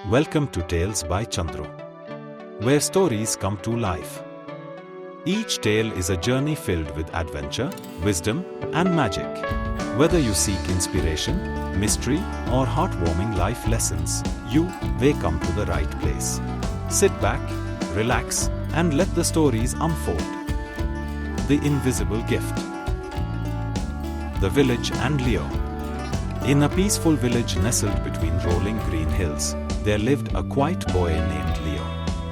Welcome to Tales by Chandru, where stories come to life. Each tale is a journey filled with adventure, wisdom, and magic. Whether you seek inspiration, mystery, or heartwarming life lessons, you may come to the right place. Sit back, relax, and let the stories unfold. The Invisible Gift. The Village and Leo. In a peaceful village nestled between rolling green hills, there lived a quiet boy named Leo.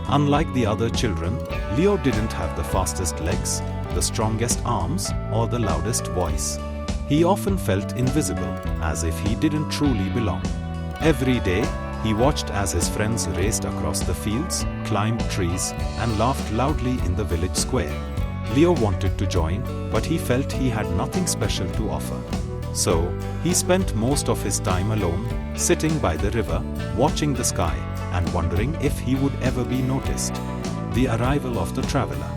Unlike the other children, Leo didn't have the fastest legs, the strongest arms, or the loudest voice. He often felt invisible, as if he didn't truly belong. Every day, he watched as his friends raced across the fields, climbed trees, and laughed loudly in the village square. Leo wanted to join, but he felt he had nothing special to offer. So, he spent most of his time alone, sitting by the river, watching the sky, and wondering if he would ever be noticed. The arrival of the traveler.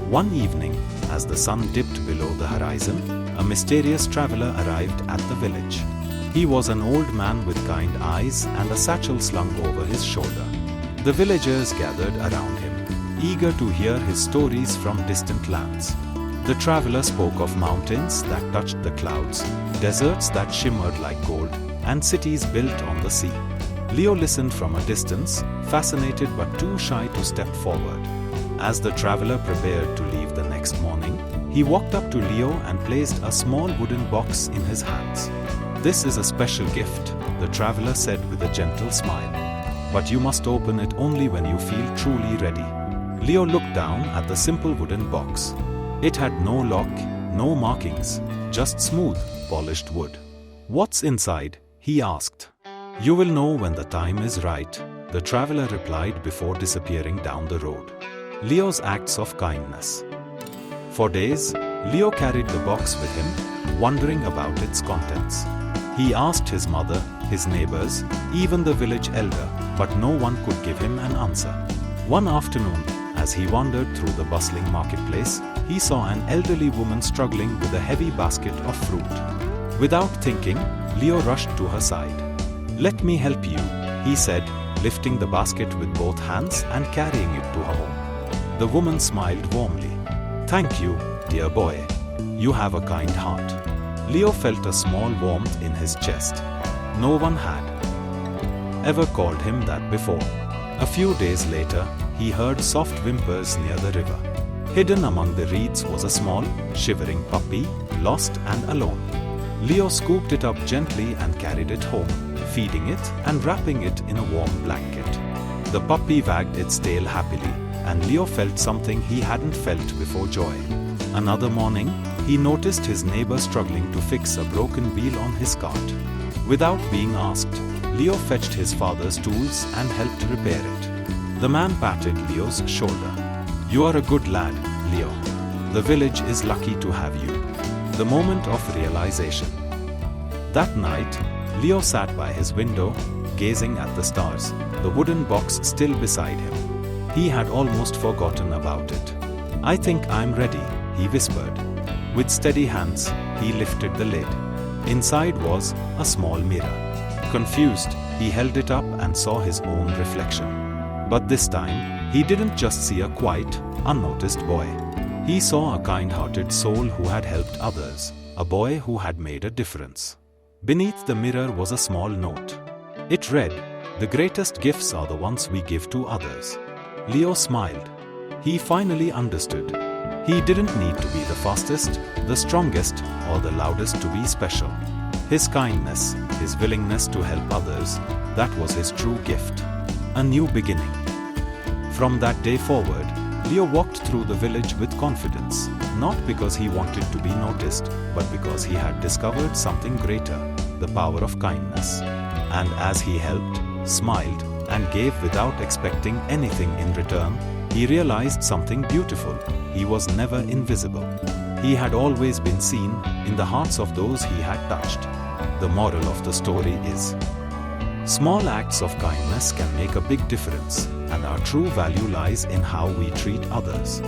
One evening, as the sun dipped below the horizon, a mysterious traveler arrived at the village. He was an old man with kind eyes and a satchel slung over his shoulder. The villagers gathered around him, eager to hear his stories from distant lands. The traveler spoke of mountains that touched the clouds, deserts that shimmered like gold, and cities built on the sea. Leo listened from a distance, fascinated but too shy to step forward. As the traveler prepared to leave the next morning, he walked up to Leo and placed a small wooden box in his hands. "This is a special gift," the traveler said with a gentle smile. "But you must open it only when you feel truly ready." Leo looked down at the simple wooden box. It had no lock, no markings, just smooth, polished wood. "What's inside?" he asked. "You will know when the time is right," the traveler replied before disappearing down the road. Leo's acts of kindness. For days, Leo carried the box with him, wondering about its contents. He asked his mother, his neighbors, even the village elder, but no one could give him an answer. One afternoon, as he wandered through the bustling marketplace, he saw an elderly woman struggling with a heavy basket of fruit. Without thinking, Leo rushed to her side. "Let me help you," he said, lifting the basket with both hands and carrying it to her home. The woman smiled warmly. "Thank you, dear boy. You have a kind heart." Leo felt a small warmth in his chest. No one had ever called him that before. A few days later, he heard soft whimpers near the river. Hidden among the reeds was a small, shivering puppy, lost and alone. Leo scooped it up gently and carried it home, feeding it and wrapping it in a warm blanket. The puppy wagged its tail happily, and Leo felt something he hadn't felt before: joy. Another morning, he noticed his neighbor struggling to fix a broken wheel on his cart. Without being asked, Leo fetched his father's tools and helped repair it. The man patted Leo's shoulder. "You are a good lad, Leo. The village is lucky to have you." The moment of realization. That night, Leo sat by his window, gazing at the stars, the wooden box still beside him. He had almost forgotten about it. "I think I'm ready," he whispered. With steady hands, he lifted the lid. Inside was a small mirror. Confused, he held it up and saw his own reflection. But this time, he didn't just see a quiet, unnoticed boy. He saw a kind-hearted soul who had helped others, a boy who had made a difference. Beneath the mirror was a small note. It read, "The greatest gifts are the ones we give to others." Leo smiled. He finally understood. He didn't need to be the fastest, the strongest, or the loudest to be special. His kindness, his willingness to help others, that was his true gift. A new beginning. From that day forward, Leo walked through the village with confidence, not because he wanted to be noticed, but because he had discovered something greater, the power of kindness. And as he helped, smiled, and gave without expecting anything in return, he realized something beautiful: he was never invisible. He had always been seen in the hearts of those he had touched. The moral of the story is: small acts of kindness can make a big difference, and our true value lies in how we treat others.